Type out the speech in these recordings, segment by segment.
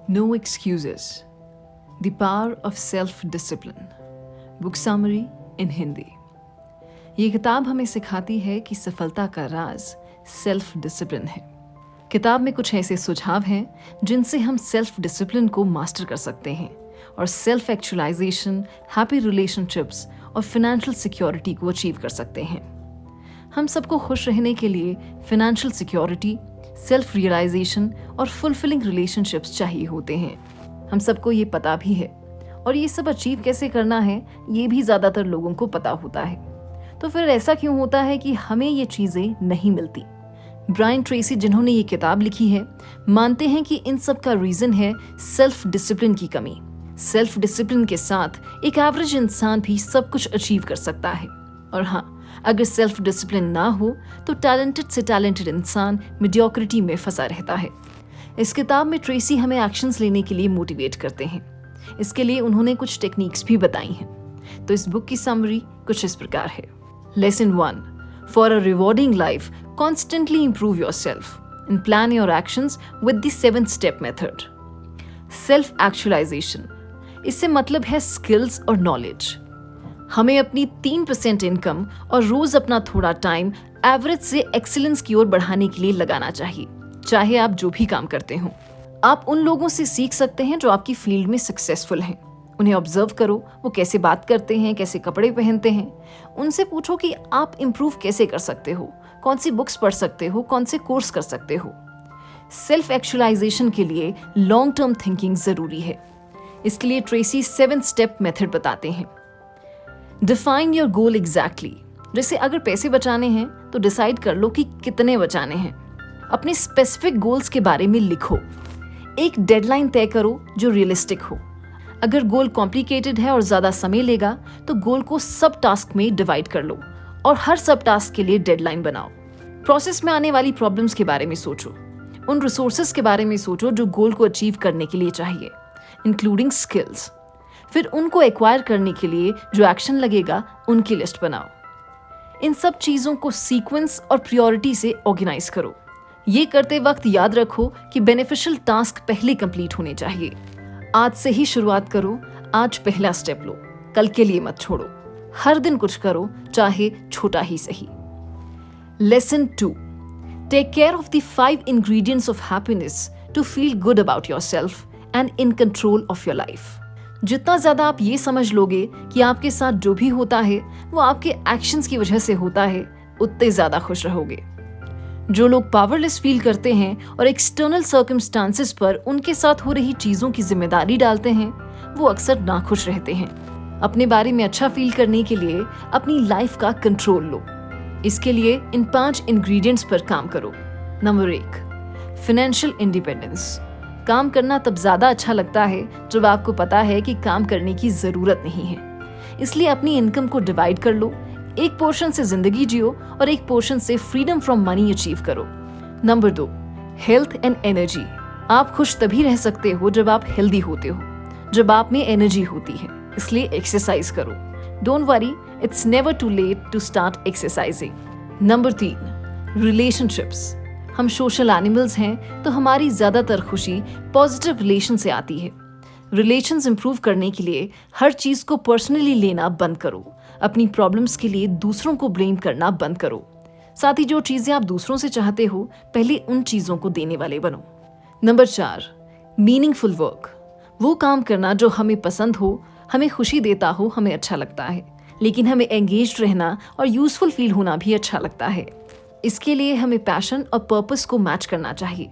No excuses. The power of self-discipline. Book summary इन हिंदी। ये किताब हमें सिखाती है कि सफलता का राज सेल्फ डिसिप्लिन है। किताब में कुछ ऐसे सुझाव हैं जिनसे हम सेल्फ डिसिप्लिन को मास्टर कर सकते हैं और सेल्फ एक्चुअलाइजेशन, हैप्पी रिलेशनशिप्स और फाइनेंशियल सिक्योरिटी को अचीव कर सकते हैं। हम सबको खुश रहने के लिए फाइनेंशियल सिक्योरिटी, सेल्फ रियलाइजेशन और फुलफिलिंग रिलेशनशिप्स चाहिए होते हैं। हम सबको ये पता भी है और ये सब अचीव कैसे करना है ये भी ज़्यादातर लोगों को पता होता है। तो फिर ऐसा क्यों होता है कि हमें ये चीज़ें नहीं मिलती? ब्रायन ट्रेसी, जिन्होंने ये किताब लिखी है, मानते हैं कि इन सब का रीज़न है सेल्फ डिसिप्लिन की कमी। सेल्फ डिसिप्लिन के साथ एक एवरेज इंसान भी सब कुछ अचीव कर सकता है। और हाँ, अगर सेल्फ डिसिप्लिन ना हो तो टैलेंटेड से टैलेंटेड इंसान मीडियोक्रिटी में फंसा रहता है। इस किताब में ट्रेसी हमें एक्शंस लेने के लिए मोटिवेट करते हैं। इसके लिए उन्होंने कुछ टेक्निक्स भी बताई हैं। तो इस बुक की समरी कुछ इस प्रकार है। Lesson 1, for a rewarding life constantly improve yourself and plan your actions with the 7 step method. Self actualization, इससे मतलब है स्किल्स और नॉलेज। हमें अपनी 3% इनकम और रोज अपना थोड़ा टाइम एवरेज से एक्सीलेंस की ओर बढ़ाने के लिए लगाना चाहिए, चाहे आप जो भी काम करते हो। आप उन लोगों से सीख सकते हैं जो आपकी फील्ड में सक्सेसफुल हैं। उन्हें ऑब्जर्व करो, वो कैसे बात करते हैं, कैसे कपड़े पहनते हैं। उनसे पूछो कि आप इम्प्रूव कैसे कर सकते हो, कौन सी बुक्स पढ़ सकते हो, कौन से कोर्स कर सकते हो। सेल्फ एक्चुअलाइजेशन के लिए लॉन्ग टर्म थिंकिंग जरूरी है। इसके लिए ट्रेसी 7 स्टेप मेथड बताते हैं। डिफाइन योर गोल एग्जैक्टली, जैसे अगर पैसे बचाने हैं तो डिसाइड कर लो कि कितने बचाने हैं। अपने स्पेसिफिक गोल्स के बारे में लिखो। एक डेडलाइन तय करो जो रियलिस्टिक हो। अगर गोल कॉम्प्लिकेटेड है और ज्यादा समय लेगा तो गोल को सब टास्क में डिवाइड कर लो और हर सब टास्क के लिए डेडलाइन बनाओ। प्रोसेस में आने वाली प्रॉब्लम्स के बारे में सोचो। उन रिसोर्सेज के बारे में सोचो जो गोल को अचीव करने के लिए चाहिए, इंक्लूडिंग स्किल्स। फिर उनको एक्वायर करने के लिए जो एक्शन लगेगा उनकी लिस्ट बनाओ। इन सब चीजों को सीक्वेंस और प्रायोरिटी से ऑर्गेनाइज करो। ये करते वक्त याद रखो कि बेनिफिशियल टास्क पहले कंप्लीट होने चाहिए। आज से ही शुरुआत करो, आज पहला स्टेप लो, कल के लिए मत छोड़ो। हर दिन कुछ करो, चाहे छोटा ही सही। Lesson 2, take care of the 5 ingredients of happiness to feel good about yourself and in control of your life. जितना ज्यादा आप ये समझ लोगे कि आपके साथ जो भी होता है वो आपके एक्शंस की वजह से होता है, उतने ज्यादा खुश रहोगे। जो लोग पावरलेस फील करते हैं और एक्सटर्नल सर्कमस्टांसेस पर उनके साथ हो रही चीजों की जिम्मेदारी डालते हैं, वो अक्सर नाखुश रहते हैं। अपने बारे में अच्छा फील करने के लिए अपनी लाइफ का कंट्रोल लो। इसके लिए इन 5 इंग्रेडिएंट्स पर काम करो। Number 1, financial independence. काम करना तब ज्यादा अच्छा लगता है जब आपको पता है कि काम करने की जरूरत नहीं है। इसलिए अपनी इनकम को डिवाइड कर लो। एक पोर्शन से जिंदगी जियो और एक पोर्शन से फ्रीडम फ्रॉम मनी अचीव करो। Number 2, health and energy. आप खुश तभी रह सकते हो जब आप हेल्दी होते हो, जब आप में एनर्जी होती है। इसलिए एक्सरसाइज करो। Don't worry, it's never too late to start exercising. Number 3, relationships. हम सोशल एनिमल्स हैं तो हमारी ज्यादातर खुशी पॉजिटिव रिलेशन से आती है। रिलेशंस इंप्रूव करने के लिए हर चीज को पर्सनली लेना बंद करो। अपनी प्रॉब्लम्स के लिए दूसरों को ब्लेम करना बंद करो। साथ ही जो चीजें आप दूसरों से चाहते हो, पहले उन चीजों को देने वाले बनो। Number 4, meaningful work. वो काम करना जो हमें पसंद हो, हमें खुशी देता हो, हमें अच्छा लगता है, लेकिन हमें एंगेज्ड रहना और यूजफुल फील होना भी अच्छा लगता है। इसके लिए हमें पैशन और पर्पस को मैच करना चाहिए।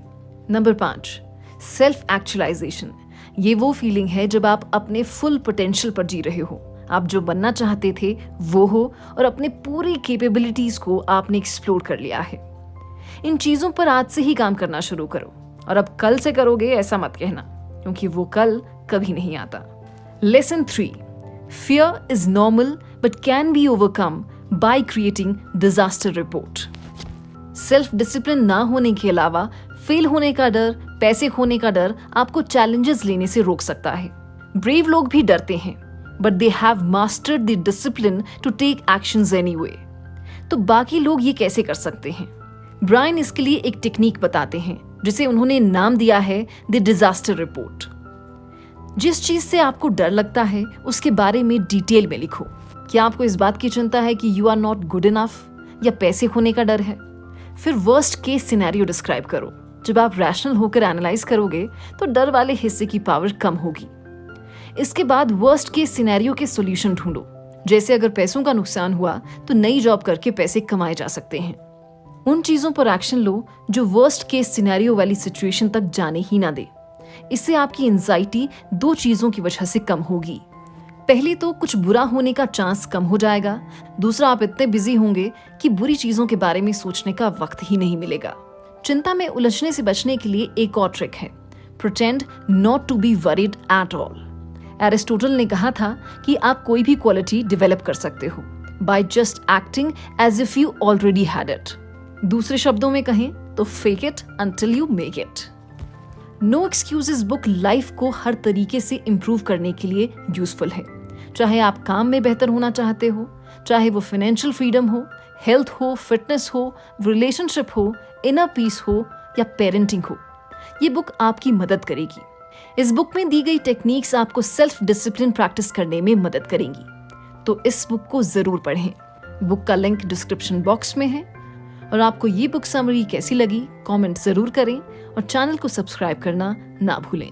Number 5, self actualization. ये वो फीलिंग है जब आप अपने फुल पोटेंशियल पर जी रहे हो। आप जो बनना चाहते थे वो हो और अपने पूरी कैपेबिलिटीज को आपने एक्सप्लोर कर लिया है। इन चीजों पर आज से ही काम करना शुरू करो और अब कल से करोगे ऐसा मत कहना, क्योंकि वो कल कभी नहीं आता। Lesson 3, fear is normal but can be overcome by creating disaster report. Self discipline ना होने के अलावा फेल होने का डर, पैसे खोने का डर आपको चैलेंजेस लेने से रोक सकता है। ब्रेव लोग भी डरते हैं, but they have mastered the discipline to take actions anyway. तो बाकी लोग ये कैसे कर सकते हैं? ब्रायन इसके लिए एक टेक्निक बताते हैं जिसे उन्होंने नाम दिया है द डिजास्टर रिपोर्ट। जिस चीज से आपको डर लगता है उसके बारे में डिटेल में लिखो। क्या आपको इस बात की चिंता है कि you are not good enough या पैसे खोने का डर है? फिर वर्स्ट केस सिनेरियो डिस्क्राइब करो। जब आप रैशनल होकर एनालाइज करोगे तो डर वाले हिस्से की पावर कम होगी। इसके बाद वर्स्ट केस सिनेरियो के सॉल्यूशन ढूंढो। जैसे अगर पैसों का नुकसान हुआ तो नई जॉब करके पैसे कमाए जा सकते हैं। उन चीजों पर एक्शन लो जो वर्स्ट केस सिनेरियो वाली सिचुएशन तक जाने ही ना दे। इससे आपकी एंजाइटी 2 चीजों की वजह से कम होगी। पहली तो कुछ बुरा होने का चांस कम हो जाएगा। दूसरा, आप इतने बिजी होंगे कि बुरी चीजों के बारे में सोचने का वक्त ही नहीं मिलेगा। चिंता में उलझने से बचने के लिए एक और ट्रिक है, pretend not to be worried at all. Aristotle ने कहा था कि आप कोई भी क्वालिटी डेवलप कर सकते हो by just acting as if you already had it. दूसरे शब्दों में कहें तो fake it until you make it. No excuses book life को हर तरीके से इंप्रूव करने के लिए यूजफुल है। चाहे आप काम में बेहतर होना चाहते हो, चाहे वो फाइनेंशियल फ्रीडम हो, हेल्थ हो, फिटनेस हो, रिलेशनशिप हो, इनर पीस हो या पेरेंटिंग हो, ये बुक आपकी मदद करेगी। इस बुक में दी गई टेक्निक्स आपको सेल्फ डिसिप्लिन प्रैक्टिस करने में मदद करेंगी, तो इस बुक को जरूर पढ़ें। बुक का लिंक डिस्क्रिप्शन बॉक्स में है। और आपको ये बुक समरी कैसी लगी कमेंट जरूर करें और चैनल को सब्सक्राइब करना ना भूलें।